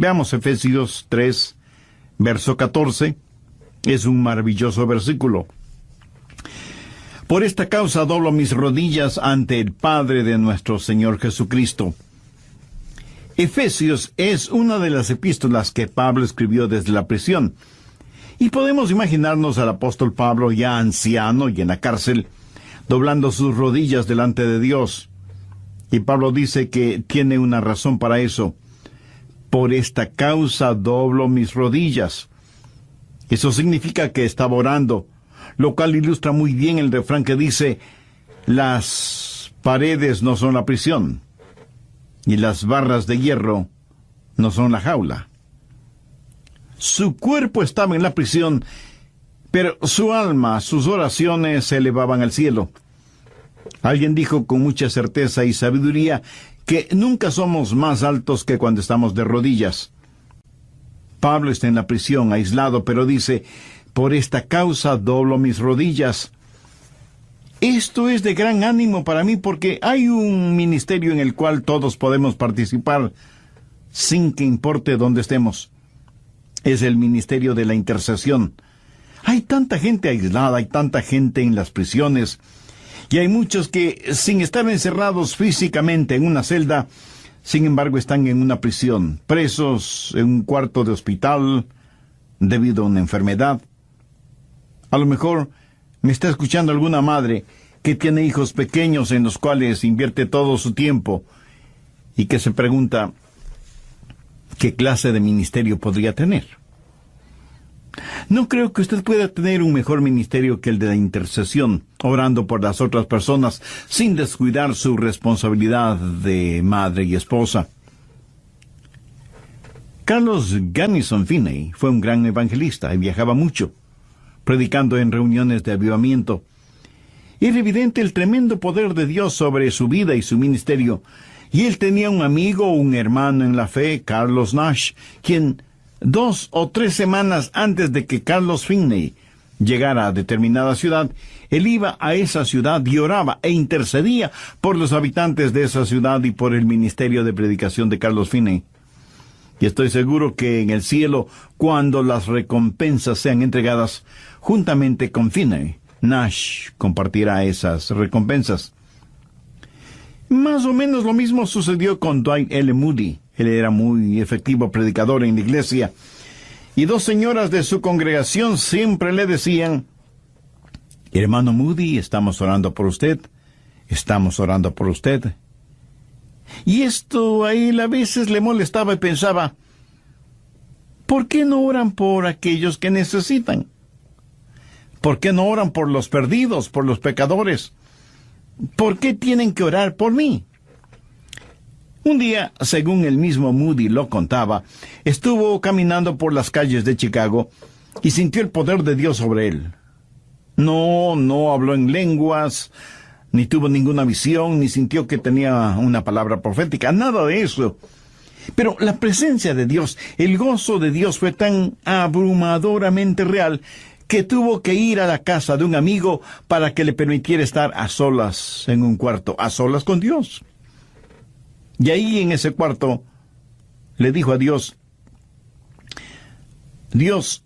Veamos Efesios 3, verso 14. Es un maravilloso versículo. Por esta causa doblo mis rodillas ante el Padre de nuestro Señor Jesucristo. Efesios es una de las epístolas que Pablo escribió desde la prisión. Y podemos imaginarnos al apóstol Pablo ya anciano y en la cárcel, doblando sus rodillas delante de Dios. Y Pablo dice que tiene una razón para eso. Por esta causa doblo mis rodillas. Eso significa que estaba orando, lo cual ilustra muy bien el refrán que dice: las paredes no son la prisión, y las barras de hierro no son la jaula. Su cuerpo estaba en la prisión, pero su alma, sus oraciones se elevaban al cielo. Alguien dijo con mucha certeza y sabiduría que nunca somos más altos que cuando estamos de rodillas. Pablo está en la prisión, aislado, pero dice: por esta causa doblo mis rodillas. Esto es de gran ánimo para mí porque hay un ministerio en el cual todos podemos participar sin que importe dónde estemos. Es el ministerio de la intercesión. Hay tanta gente aislada, hay tanta gente en las prisiones, y hay muchos que, sin estar encerrados físicamente en una celda, sin embargo están en una prisión, presos en un cuarto de hospital debido a una enfermedad. A lo mejor me está escuchando alguna madre que tiene hijos pequeños en los cuales invierte todo su tiempo y que se pregunta qué clase de ministerio podría tener. No creo que usted pueda tener un mejor ministerio que el de la intercesión, orando por las otras personas, sin descuidar su responsabilidad de madre y esposa. Carlos Gunnison Finney fue un gran evangelista y viajaba mucho, predicando en reuniones de avivamiento. Era evidente el tremendo poder de Dios sobre su vida y su ministerio, y él tenía un amigo, un hermano en la fe, Carlos Nash, quien 2 o 3 semanas antes de que Carlos Finney llegara a determinada ciudad, él iba a esa ciudad y oraba e intercedía por los habitantes de esa ciudad y por el ministerio de predicación de Carlos Finney. Y estoy seguro que en el cielo, cuando las recompensas sean entregadas, juntamente con Finney, Nash compartirá esas recompensas. Más o menos lo mismo sucedió con Dwight L. Moody. Él era muy efectivo predicador en la iglesia, y 2 señoras de su congregación siempre le decían: hermano Moody, estamos orando por usted, estamos orando por usted. Y esto a él a veces le molestaba y pensaba: ¿por qué no oran por aquellos que necesitan? ¿Por qué no oran por los perdidos, por los pecadores? ¿Por qué tienen que orar por mí? Un día, según el mismo Moody lo contaba, estuvo caminando por las calles de Chicago y sintió el poder de Dios sobre él. No habló en lenguas, ni tuvo ninguna visión, ni sintió que tenía una palabra profética, nada de eso. Pero la presencia de Dios, el gozo de Dios fue tan abrumadoramente real que tuvo que ir a la casa de un amigo para que le permitiera estar a solas en un cuarto, a solas con Dios. Y ahí en ese cuarto le dijo a Dios: Dios,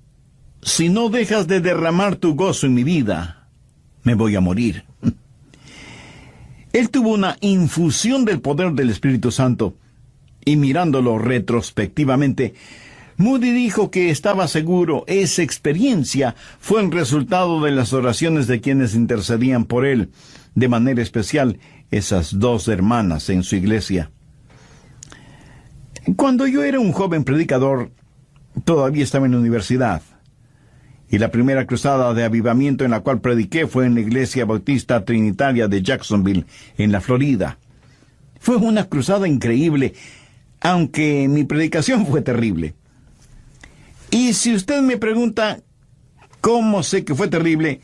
si no dejas de derramar tu gozo en mi vida, me voy a morir. Él tuvo una infusión del poder del Espíritu Santo, y mirándolo retrospectivamente, Moody dijo que estaba seguro esa experiencia fue el resultado de las oraciones de quienes intercedían por él, de manera especial esas 2 hermanas en su iglesia. Cuando yo era un joven predicador, todavía estaba en la universidad, y la primera cruzada de avivamiento en la cual prediqué fue en la Iglesia Bautista Trinitaria de Jacksonville, en la Florida. Fue una cruzada increíble, aunque mi predicación fue terrible. Y si usted me pregunta cómo sé que fue terrible,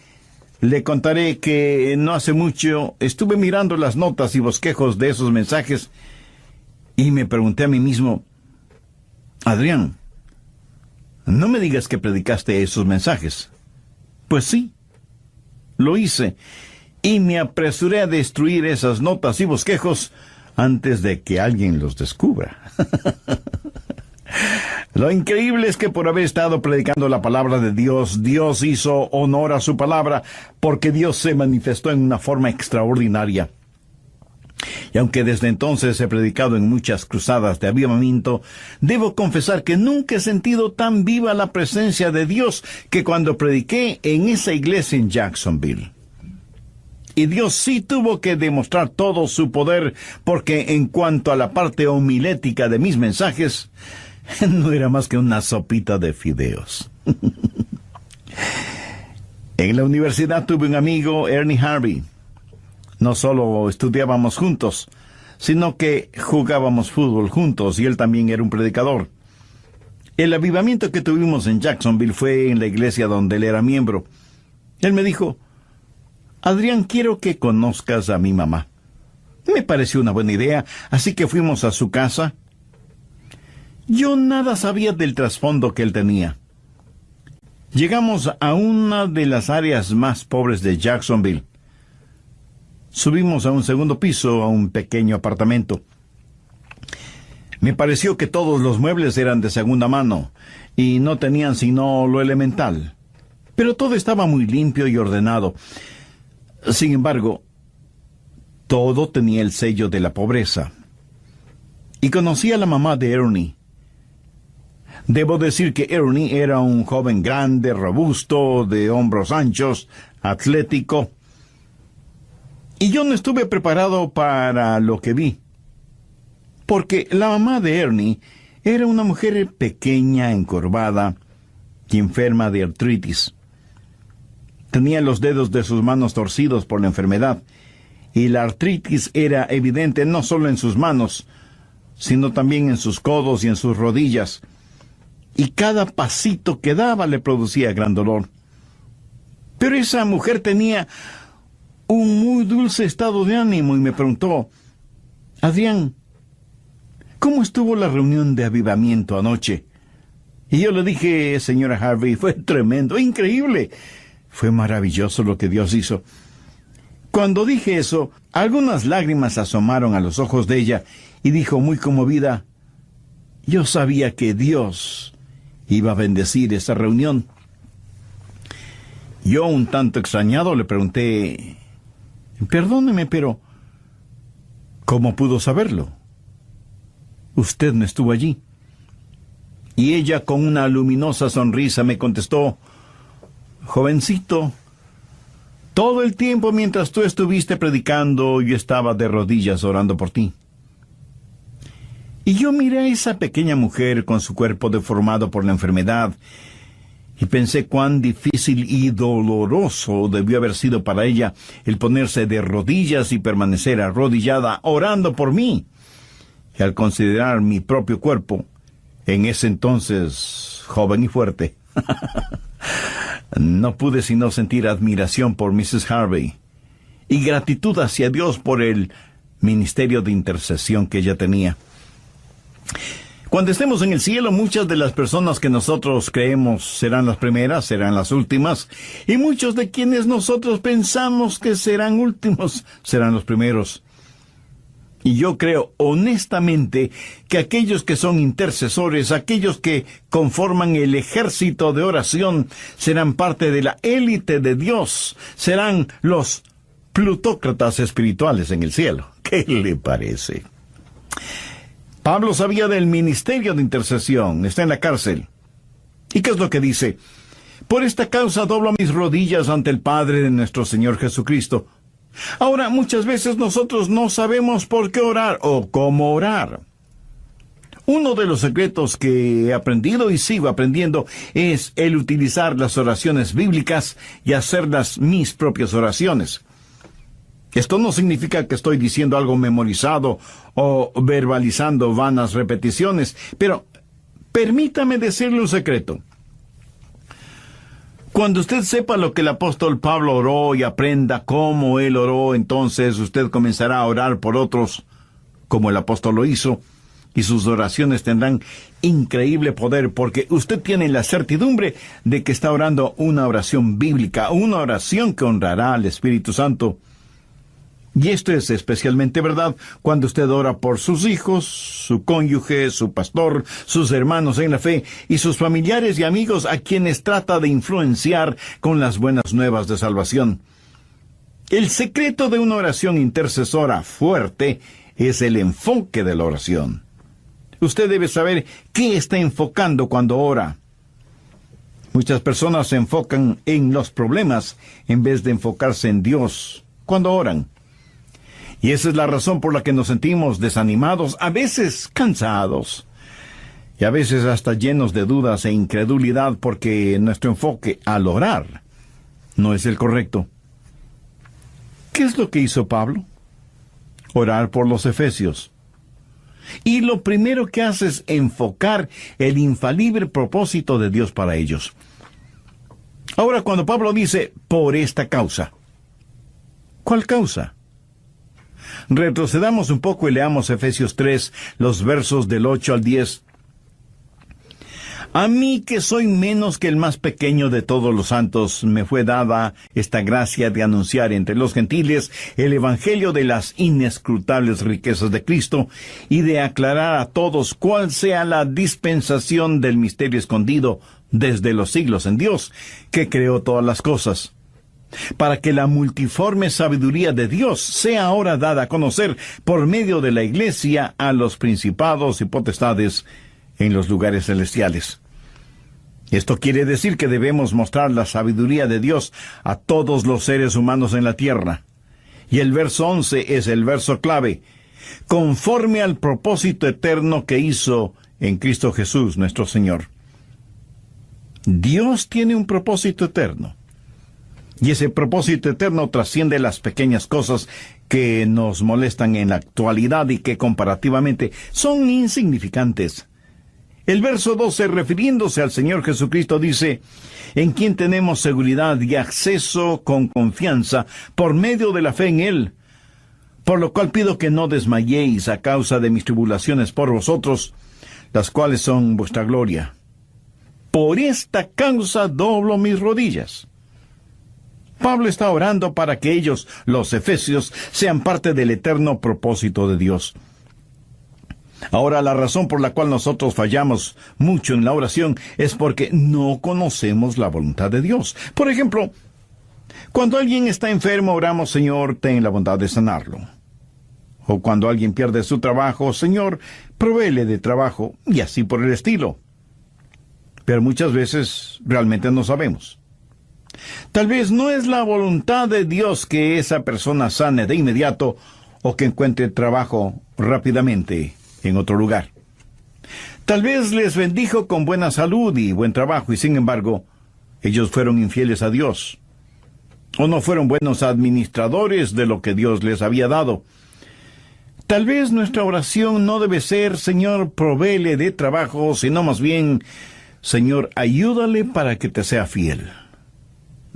le contaré que no hace mucho estuve mirando las notas y bosquejos de esos mensajes y me pregunté a mí mismo: Adrián, no me digas que predicaste esos mensajes. Pues sí, lo hice, y me apresuré a destruir esas notas y bosquejos antes de que alguien los descubra. Lo increíble es que por haber estado predicando la palabra de Dios, Dios hizo honor a su palabra, porque Dios se manifestó en una forma extraordinaria. Y aunque desde entonces he predicado en muchas cruzadas de avivamiento, debo confesar que nunca he sentido tan viva la presencia de Dios que cuando prediqué en esa iglesia en Jacksonville. Y Dios sí tuvo que demostrar todo su poder, porque en cuanto a la parte homilética de mis mensajes, no era más que una sopita de fideos. En la universidad tuve un amigo, Ernie Harvey. No solo estudiábamos juntos, sino que jugábamos fútbol juntos, y él también era un predicador. El avivamiento que tuvimos en Jacksonville fue en la iglesia donde él era miembro. Él me dijo: Adrián, quiero que conozcas a mi mamá. Me pareció una buena idea, así que fuimos a su casa. Yo nada sabía del trasfondo que él tenía. Llegamos a una de las áreas más pobres de Jacksonville. Subimos a un segundo piso, a un pequeño apartamento. Me pareció que todos los muebles eran de segunda mano y no tenían sino lo elemental. Pero todo estaba muy limpio y ordenado. Sin embargo, todo tenía el sello de la pobreza. Y conocí a la mamá de Ernie. Debo decir que Ernie era un joven grande, robusto, de hombros anchos, atlético. Y yo no estuve preparado para lo que vi, porque la mamá de Ernie era una mujer pequeña, encorvada y enferma de artritis. Tenía los dedos de sus manos torcidos por la enfermedad, y la artritis era evidente no solo en sus manos, sino también en sus codos y en sus rodillas, y cada pasito que daba le producía gran dolor. Pero esa mujer tenía un muy dulce estado de ánimo y me preguntó: Adrián, ¿cómo estuvo la reunión de avivamiento anoche? Y yo le dije: señora Harvey, fue tremendo, increíble. Fue maravilloso lo que Dios hizo. Cuando dije eso, algunas lágrimas asomaron a los ojos de ella y dijo muy conmovida: yo sabía que Dios iba a bendecir esa reunión. Yo, un tanto extrañado, le pregunté: perdóneme, pero ¿cómo pudo saberlo? Usted no estuvo allí. Y ella, con una luminosa sonrisa, me contestó: jovencito, todo el tiempo mientras tú estuviste predicando, yo estaba de rodillas orando por ti. Y yo miré a esa pequeña mujer con su cuerpo deformado por la enfermedad, y pensé cuán difícil y doloroso debió haber sido para ella el ponerse de rodillas y permanecer arrodillada orando por mí. Y al considerar mi propio cuerpo, en ese entonces joven y fuerte, no pude sino sentir admiración por Mrs. Harvey y gratitud hacia Dios por el ministerio de intercesión que ella tenía. Cuando estemos en el cielo, muchas de las personas que nosotros creemos serán las primeras, serán las últimas, y muchos de quienes nosotros pensamos que serán últimos, serán los primeros. Y yo creo honestamente que aquellos que son intercesores, aquellos que conforman el ejército de oración, serán parte de la élite de Dios, serán los plutócratas espirituales en el cielo. ¿Qué le parece? Pablo sabía del ministerio de intercesión, está en la cárcel. ¿Y qué es lo que dice? Por esta causa doblo mis rodillas ante el Padre de nuestro Señor Jesucristo. Ahora, muchas veces nosotros no sabemos por qué orar o cómo orar. Uno de los secretos que he aprendido y sigo aprendiendo es el utilizar las oraciones bíblicas y hacerlas mis propias oraciones. Esto no significa que estoy diciendo algo memorizado o verbalizando vanas repeticiones, pero permítame decirle un secreto. Cuando usted sepa lo que el apóstol Pablo oró y aprenda cómo él oró, entonces usted comenzará a orar por otros como el apóstol lo hizo, y sus oraciones tendrán increíble poder porque usted tiene la certidumbre de que está orando una oración bíblica, una oración que honrará al Espíritu Santo. Y esto es especialmente verdad cuando usted ora por sus hijos, su cónyuge, su pastor, sus hermanos en la fe y sus familiares y amigos a quienes trata de influenciar con las buenas nuevas de salvación. El secreto de una oración intercesora fuerte es el enfoque de la oración. Usted debe saber qué está enfocando cuando ora. Muchas personas se enfocan en los problemas en vez de enfocarse en Dios cuando oran. Y esa es la razón por la que nos sentimos desanimados, a veces cansados, y a veces hasta llenos de dudas e incredulidad porque nuestro enfoque al orar no es el correcto. ¿Qué es lo que hizo Pablo? Orar por los efesios. Y lo primero que hace es enfocar el infalible propósito de Dios para ellos. Ahora, cuando Pablo dice, por esta causa, ¿cuál causa? Retrocedamos un poco y leamos Efesios 3, los versos del 8 al 10. A mí, que soy menos que el más pequeño de todos los santos, me fue dada esta gracia de anunciar entre los gentiles el evangelio de las inescrutables riquezas de Cristo y de aclarar a todos cuál sea la dispensación del misterio escondido desde los siglos en Dios, que creó todas las cosas, para que la multiforme sabiduría de Dios sea ahora dada a conocer por medio de la Iglesia a los principados y potestades en los lugares celestiales. Esto quiere decir que debemos mostrar la sabiduría de Dios a todos los seres humanos en la tierra. Y el verso 11 es el verso clave, conforme al propósito eterno que hizo en Cristo Jesús nuestro Señor. Dios tiene un propósito eterno. Y ese propósito eterno trasciende las pequeñas cosas que nos molestan en la actualidad y que comparativamente son insignificantes. El verso 12, refiriéndose al Señor Jesucristo, dice, en quien tenemos seguridad y acceso con confianza por medio de la fe en Él, por lo cual pido que no desmayéis a causa de mis tribulaciones por vosotros, las cuales son vuestra gloria. Por esta causa doblo mis rodillas. Pablo está orando para que ellos, los efesios, sean parte del eterno propósito de Dios. Ahora, la razón por la cual nosotros fallamos mucho en la oración es porque no conocemos la voluntad de Dios. Por ejemplo, cuando alguien está enfermo, oramos, Señor, ten la bondad de sanarlo. O cuando alguien pierde su trabajo, Señor, provéele de trabajo, y así por el estilo. Pero muchas veces realmente no sabemos. Tal vez no es la voluntad de Dios que esa persona sane de inmediato o que encuentre trabajo rápidamente en otro lugar. Tal vez les bendijo con buena salud y buen trabajo y sin embargo, ellos fueron infieles a Dios. O no fueron buenos administradores de lo que Dios les había dado. Tal vez nuestra oración no debe ser, Señor, provéele de trabajo, sino más bien, Señor, ayúdale para que te sea fiel.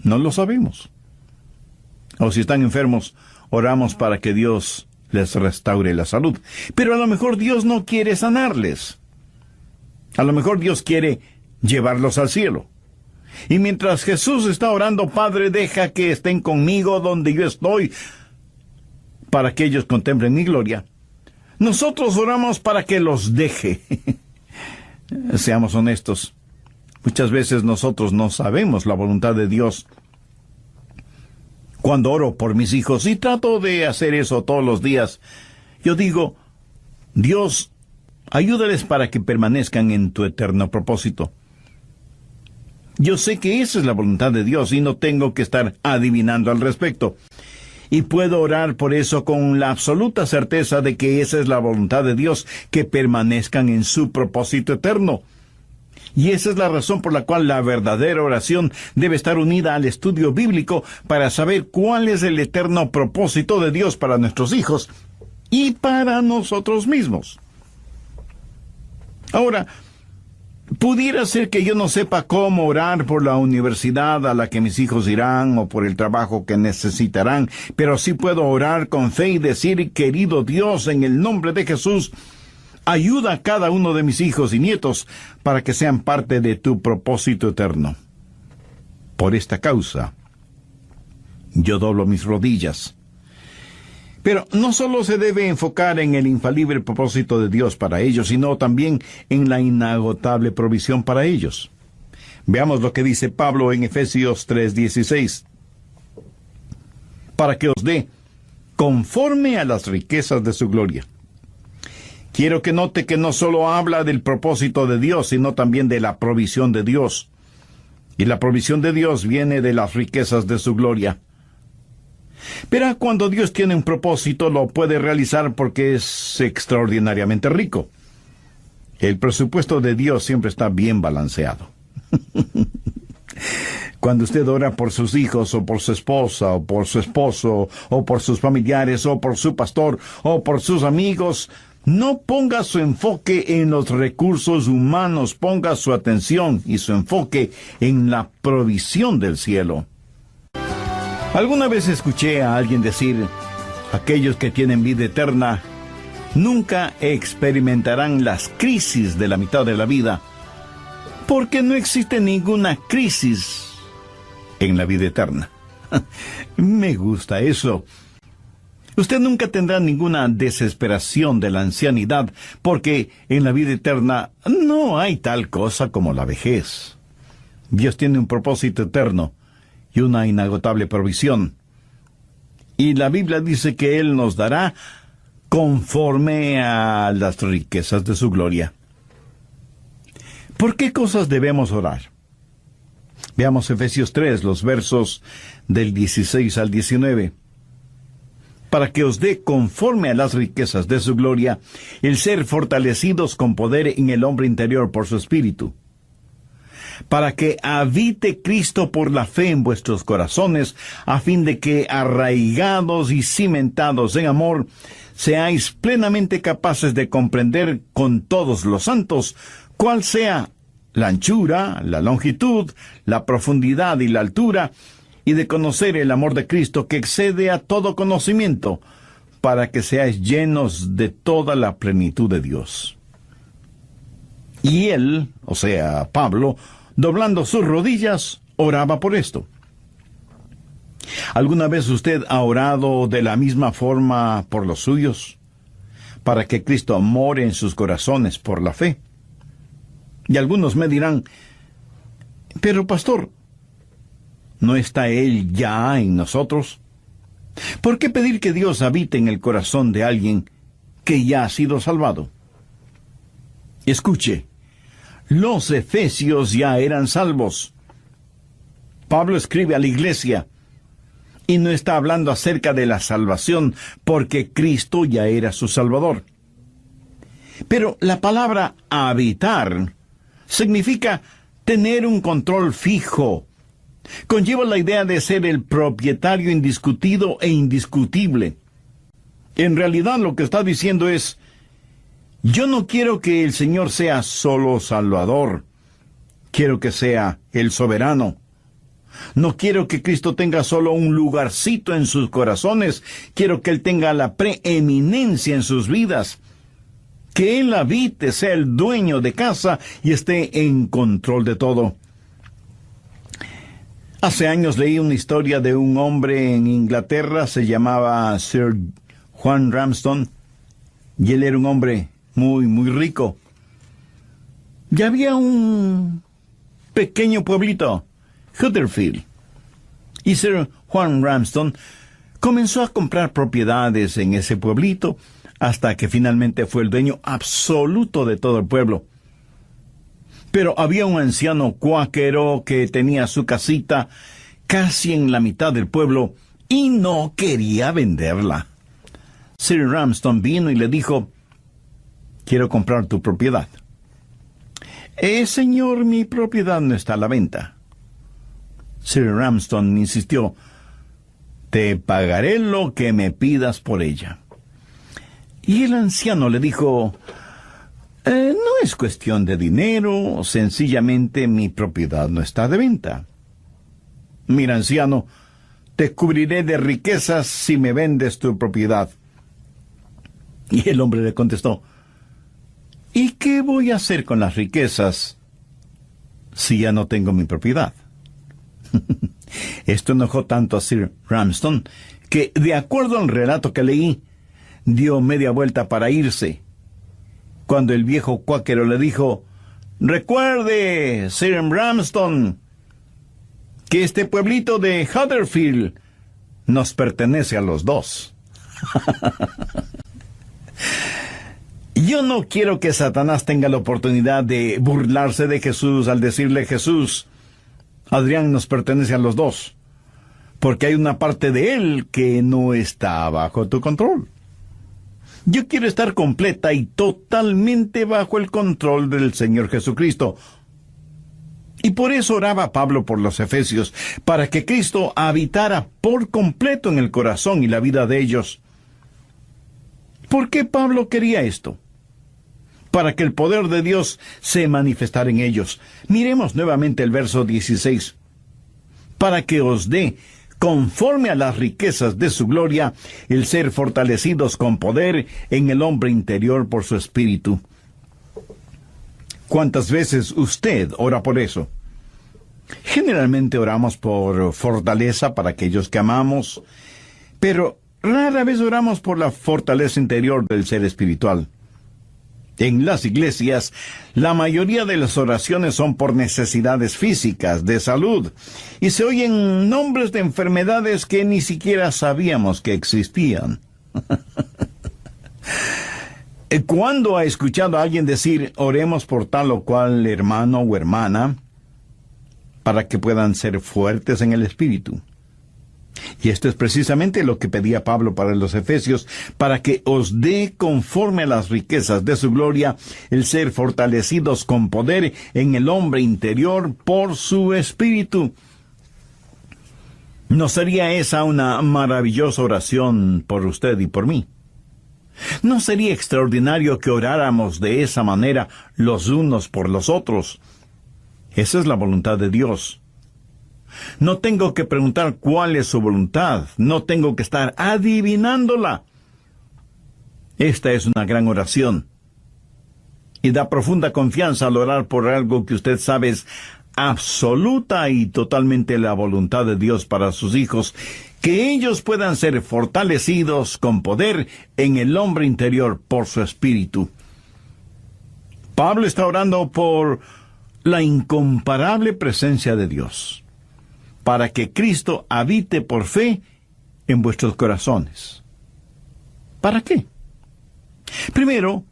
No lo sabemos. O si están enfermos, oramos para que Dios les restaure la salud. Pero a lo mejor Dios no quiere sanarles. A lo mejor Dios quiere llevarlos al cielo. Y mientras Jesús está orando, Padre, deja que estén conmigo donde yo estoy, para que ellos contemplen mi gloria, nosotros oramos para que los deje. Seamos honestos. Muchas veces nosotros no sabemos la voluntad de Dios. Cuando oro por mis hijos, y trato de hacer eso todos los días, yo digo, Dios, ayúdales para que permanezcan en tu eterno propósito. Yo sé que esa es la voluntad de Dios y no tengo que estar adivinando al respecto. Y puedo orar por eso con la absoluta certeza de que esa es la voluntad de Dios, que permanezcan en su propósito eterno. Y esa es la razón por la cual la verdadera oración debe estar unida al estudio bíblico para saber cuál es el eterno propósito de Dios para nuestros hijos y para nosotros mismos. Ahora, pudiera ser que yo no sepa cómo orar por la universidad a la que mis hijos irán o por el trabajo que necesitarán, pero sí puedo orar con fe y decir, querido Dios, en el nombre de Jesús, ayuda a cada uno de mis hijos y nietos para que sean parte de tu propósito eterno. Por esta causa, yo doblo mis rodillas. Pero no solo se debe enfocar en el infalible propósito de Dios para ellos, sino también en la inagotable provisión para ellos. Veamos lo que dice Pablo en Efesios 3:16. Para que os dé conforme a las riquezas de su gloria. Quiero que note que no solo habla del propósito de Dios, sino también de la provisión de Dios. Y la provisión de Dios viene de las riquezas de su gloria. Pero cuando Dios tiene un propósito, lo puede realizar porque es extraordinariamente rico. El presupuesto de Dios siempre está bien balanceado. Cuando usted ora por sus hijos, o por su esposa, o por su esposo, o por sus familiares, o por su pastor, o por sus amigos, no ponga su enfoque en los recursos humanos, ponga su atención y su enfoque en la provisión del cielo. Alguna vez escuché a alguien decir, aquellos que tienen vida eterna nunca experimentarán las crisis de la mitad de la vida, porque no existe ninguna crisis en la vida eterna. Me gusta eso. Usted nunca tendrá ninguna desesperación de la ancianidad, porque en la vida eterna no hay tal cosa como la vejez. Dios tiene un propósito eterno y una inagotable provisión. Y la Biblia dice que Él nos dará conforme a las riquezas de su gloria. ¿Por qué cosas debemos orar? Veamos Efesios 3, los versos del 16 al 19. Para que os dé conforme a las riquezas de su gloria, el ser fortalecidos con poder en el hombre interior por su espíritu, para que habite Cristo por la fe en vuestros corazones, a fin de que, arraigados y cimentados en amor, seáis plenamente capaces de comprender con todos los santos cuál sea la anchura, la longitud, la profundidad y la altura, y de conocer el amor de Cristo que excede a todo conocimiento, para que seáis llenos de toda la plenitud de Dios. Y él, o sea, Pablo, doblando sus rodillas, oraba por esto. ¿Alguna vez usted ha orado de la misma forma por los suyos? Para que Cristo more en sus corazones por la fe. Y algunos me dirán, pero pastor, ¿no está Él ya en nosotros? ¿Por qué pedir que Dios habite en el corazón de alguien que ya ha sido salvado? Escuche, los efesios ya eran salvos. Pablo escribe a la iglesia y no está hablando acerca de la salvación porque Cristo ya era su Salvador. Pero la palabra habitar significa tener un control fijo. Conlleva la idea de ser el propietario indiscutido e indiscutible. En realidad lo que está diciendo es, yo no quiero que el Señor sea solo Salvador. Quiero que sea el soberano. No quiero que Cristo tenga solo un lugarcito en sus corazones. Quiero que Él tenga la preeminencia en sus vidas. Que Él habite, sea el dueño de casa y esté en control de todo. Hace años leí una historia de un hombre en Inglaterra, se llamaba Sir Juan Ramsden, y él era un hombre muy rico. Y había un pequeño pueblito, Huddersfield, y Sir Juan Ramsden comenzó a comprar propiedades en ese pueblito, hasta que finalmente fue el dueño absoluto de todo el pueblo. Pero había un anciano cuáquero que tenía su casita casi en la mitad del pueblo y no quería venderla. Sir Ramsden vino y le dijo, quiero comprar tu propiedad. Señor, mi propiedad no está a la venta. Sir Ramsden insistió, te pagaré lo que me pidas por ella. Y el anciano le dijo, no es cuestión de dinero, sencillamente mi propiedad no está de venta. Mira, anciano, te cubriré de riquezas si me vendes tu propiedad. Y el hombre le contestó, ¿y qué voy a hacer con las riquezas si ya no tengo mi propiedad? Esto enojó tanto a Sir Ramsden que, de acuerdo al relato que leí, dio media vuelta para irse, cuando el viejo cuáquero le dijo: «Recuerde, Sir Ramston, que este pueblito de Huddersfield nos pertenece a los dos». Yo no quiero que Satanás tenga la oportunidad de burlarse de Jesús al decirle: «Jesús, Adrián nos pertenece a los dos», porque hay una parte de él que no está bajo tu control. Yo quiero estar completa y totalmente bajo el control del Señor Jesucristo. Y por eso oraba Pablo por los efesios, para que Cristo habitara por completo en el corazón y la vida de ellos. ¿Por qué Pablo quería esto? Para que el poder de Dios se manifestara en ellos. Miremos nuevamente el verso 16. «Para que os dé, conforme a las riquezas de su gloria, el ser fortalecidos con poder en el hombre interior por su espíritu». ¿Cuántas veces usted ora por eso? Generalmente oramos por fortaleza para aquellos que amamos, pero rara vez oramos por la fortaleza interior del ser espiritual. En las iglesias, la mayoría de las oraciones son por necesidades físicas, de salud, y se oyen nombres de enfermedades que ni siquiera sabíamos que existían. ¿Cuándo ha escuchado a alguien decir: «Oremos por tal o cual hermano o hermana para que puedan ser fuertes en el espíritu»? Y esto es precisamente lo que pedía Pablo para los efesios: «Para que os dé, conforme a las riquezas de su gloria, el ser fortalecidos con poder en el hombre interior por su espíritu». ¿No sería esa una maravillosa oración por usted y por mí? ¿No sería extraordinario que oráramos de esa manera los unos por los otros? Esa es la voluntad de Dios. No tengo que preguntar cuál es su voluntad. No tengo que estar adivinándola. Esta es una gran oración. Y da profunda confianza al orar por algo que usted sabe es absoluta y totalmente la voluntad de Dios para sus hijos, que ellos puedan ser fortalecidos con poder en el hombre interior por su espíritu. Pablo está orando por la incomparable presencia de Dios, para que Cristo habite por fe en vuestros corazones. ¿Para qué? Primero,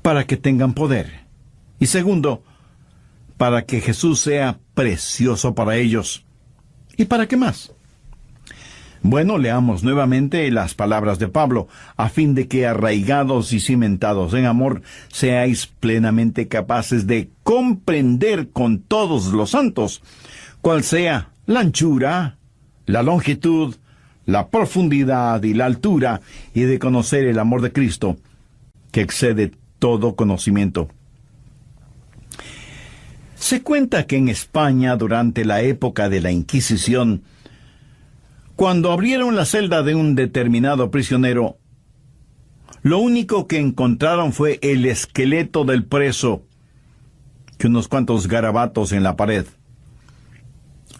para que tengan poder. Y segundo, para que Jesús sea precioso para ellos. ¿Y para qué más? Bueno, leamos nuevamente las palabras de Pablo: «A fin de que, arraigados y cimentados en amor, seáis plenamente capaces de comprender con todos los santos cuál sea la anchura, la longitud, la profundidad y la altura, y de conocer el amor de Cristo, que excede todo conocimiento». Se cuenta que en España, durante la época de la Inquisición, cuando abrieron la celda de un determinado prisionero, lo único que encontraron fue el esqueleto del preso y unos cuantos garabatos en la pared.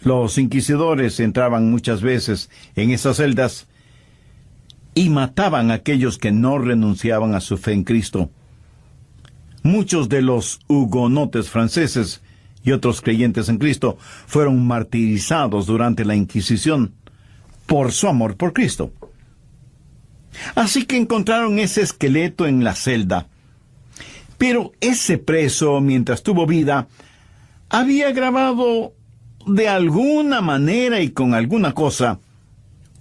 Los inquisidores entraban muchas veces en esas celdas y mataban a aquellos que no renunciaban a su fe en Cristo. Muchos de los hugonotes franceses y otros creyentes en Cristo fueron martirizados durante la Inquisición por su amor por Cristo. Así que encontraron ese esqueleto en la celda. Pero ese preso, mientras tuvo vida, había grabado de alguna manera y con alguna cosa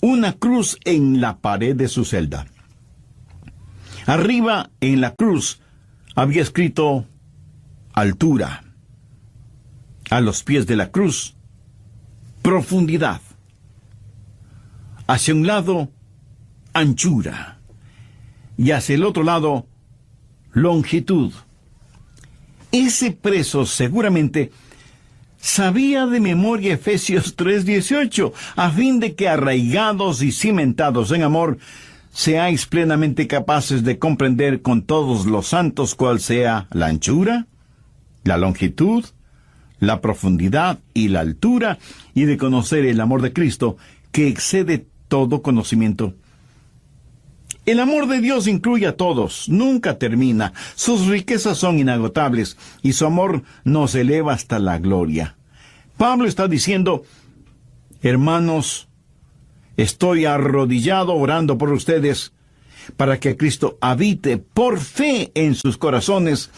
una cruz en la pared de su celda. Arriba, en la cruz, había escrito altura. A los pies de la cruz, profundidad. Hacia un lado, anchura. Y hacia el otro lado, longitud. Ese preso seguramente sabía de memoria Efesios 3:18, a fin de que, arraigados y cimentados en amor, seáis plenamente capaces de comprender con todos los santos cuál sea la anchura, la longitud, la profundidad y la altura, y de conocer el amor de Cristo, que excede todo conocimiento. El amor de Dios incluye a todos, nunca termina, sus riquezas son inagotables y su amor nos eleva hasta la gloria. Pablo está diciendo: hermanos, estoy arrodillado orando por ustedes, para que Cristo habite por fe en sus corazones,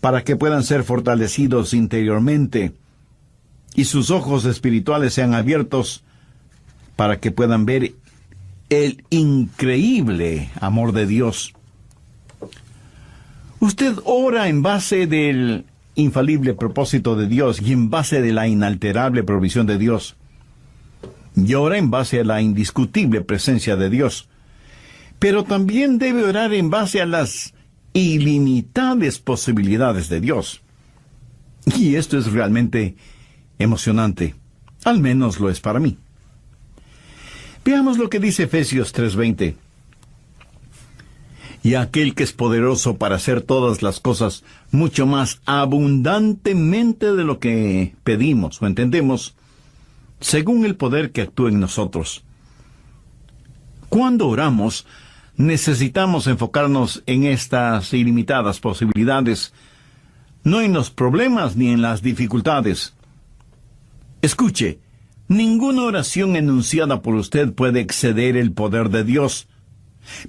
para que puedan ser fortalecidos interiormente y sus ojos espirituales sean abiertos, para que puedan ver el increíble amor de Dios. Usted ora en base del infalible propósito de Dios y en base de la inalterable provisión de Dios. Y ora en base a la indiscutible presencia de Dios. Pero también debe orar en base a las ilimitadas posibilidades de Dios. Y esto es realmente emocionante. Al menos lo es para mí. Veamos lo que dice Efesios 3:20. Y aquel que es poderoso para hacer todas las cosas mucho más abundantemente de lo que pedimos o entendemos, según el poder que actúa en nosotros. Cuando oramos, necesitamos enfocarnos en estas ilimitadas posibilidades, no en los problemas ni en las dificultades. Escuche, ninguna oración enunciada por usted puede exceder el poder de Dios.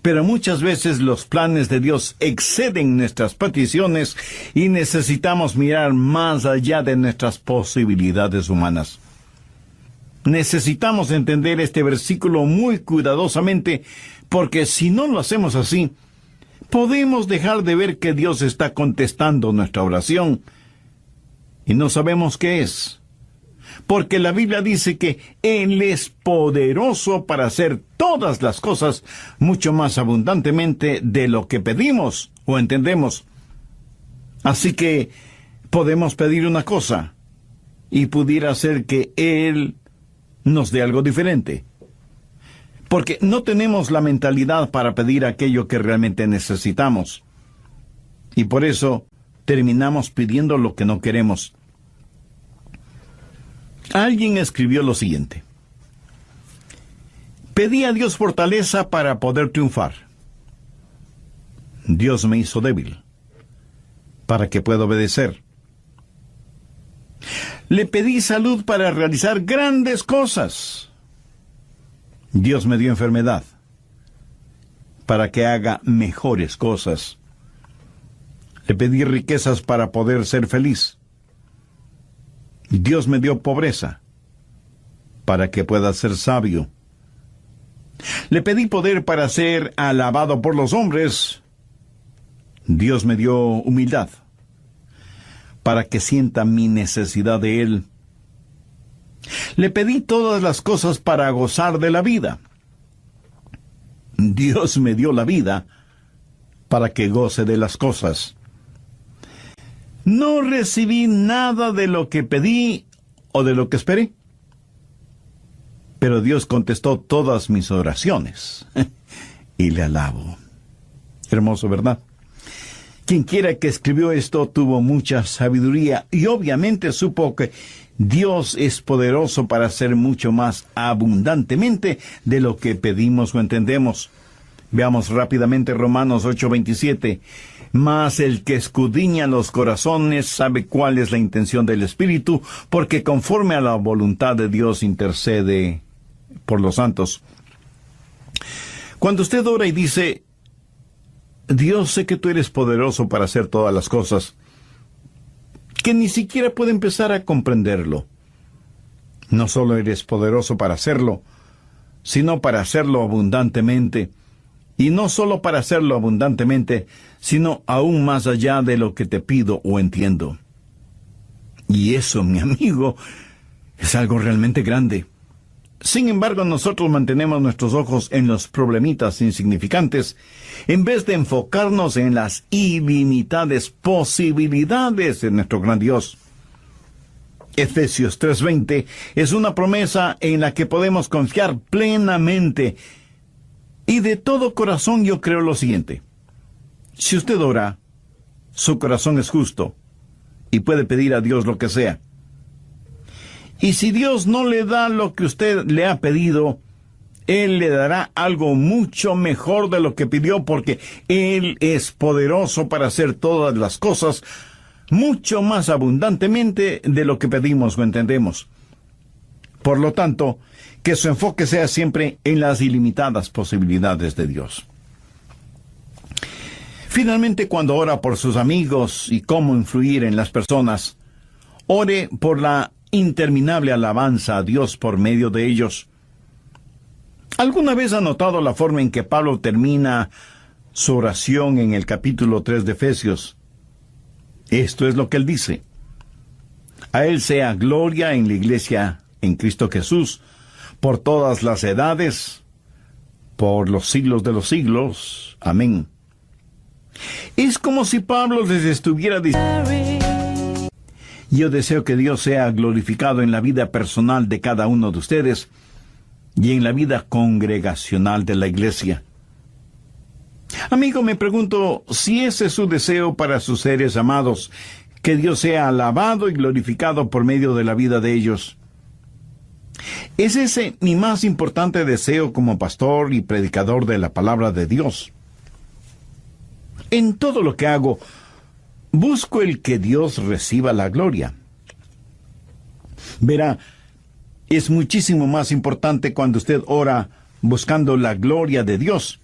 Pero muchas veces los planes de Dios exceden nuestras peticiones y necesitamos mirar más allá de nuestras posibilidades humanas. Necesitamos entender este versículo muy cuidadosamente, porque si no lo hacemos así, podemos dejar de ver que Dios está contestando nuestra oración y no sabemos qué es. Porque la Biblia dice que Él es poderoso para hacer todas las cosas mucho más abundantemente de lo que pedimos o entendemos. Así que podemos pedir una cosa y pudiera ser que Él nos dé algo diferente. Porque no tenemos la mentalidad para pedir aquello que realmente necesitamos. Y por eso terminamos pidiendo lo que no queremos. Alguien escribió lo siguiente: pedí a Dios fortaleza para poder triunfar. Dios me hizo débil para que pueda obedecer. Le pedí salud para realizar grandes cosas. Dios me dio enfermedad para que haga mejores cosas. Le pedí riquezas para poder ser feliz. Dios me dio pobreza para que pueda ser sabio. Le pedí poder para ser alabado por los hombres. Dios me dio humildad para que sienta mi necesidad de Él. Le pedí todas las cosas para gozar de la vida. Dios me dio la vida para que goce de las cosas. No recibí nada de lo que pedí o de lo que esperé. Pero Dios contestó todas mis oraciones. Y le alabo. Hermoso, ¿verdad? Quien quiera que escribió esto tuvo mucha sabiduría y obviamente supo que Dios es poderoso para hacer mucho más abundantemente de lo que pedimos o entendemos. Veamos rápidamente Romanos 8:27. Mas el que escudriña los corazones sabe cuál es la intención del Espíritu, porque conforme a la voluntad de Dios intercede por los santos. Cuando usted ora y dice: Dios, sé que tú eres poderoso para hacer todas las cosas, que ni siquiera puede empezar a comprenderlo. No solo eres poderoso para hacerlo, sino para hacerlo abundantemente. Y no solo para hacerlo abundantemente, sino aún más allá de lo que te pido o entiendo. Y eso, mi amigo, es algo realmente grande. Sin embargo, nosotros mantenemos nuestros ojos en los problemitas insignificantes, en vez de enfocarnos en las ilimitadas posibilidades de nuestro gran Dios. Efesios 3:20 es una promesa en la que podemos confiar plenamente. Y de todo corazón yo creo lo siguiente: si usted ora, su corazón es justo y puede pedir a Dios lo que sea. Y si Dios no le da lo que usted le ha pedido, Él le dará algo mucho mejor de lo que pidió, porque Él es poderoso para hacer todas las cosas mucho más abundantemente de lo que pedimos o entendemos. Por lo tanto, que su enfoque sea siempre en las ilimitadas posibilidades de Dios. Finalmente, cuando ora por sus amigos y cómo influir en las personas, ore por la interminable alabanza a Dios por medio de ellos. ¿Alguna vez ha notado la forma en que Pablo termina su oración en el capítulo 3 de Efesios? Esto es lo que él dice: a Él sea gloria en la iglesia en Cristo Jesús, por todas las edades, por los siglos de los siglos. Amén. Es como si Pablo les estuviera diciendo: yo deseo que Dios sea glorificado en la vida personal de cada uno de ustedes y en la vida congregacional de la iglesia. Amigo, me pregunto si ese es su deseo para sus seres amados, que Dios sea alabado y glorificado por medio de la vida de ellos. ¿Es ese mi más importante deseo como pastor y predicador de la palabra de Dios? En todo lo que hago, busco el que Dios reciba la gloria. Verá, es muchísimo más importante cuando usted ora buscando la gloria de Dios,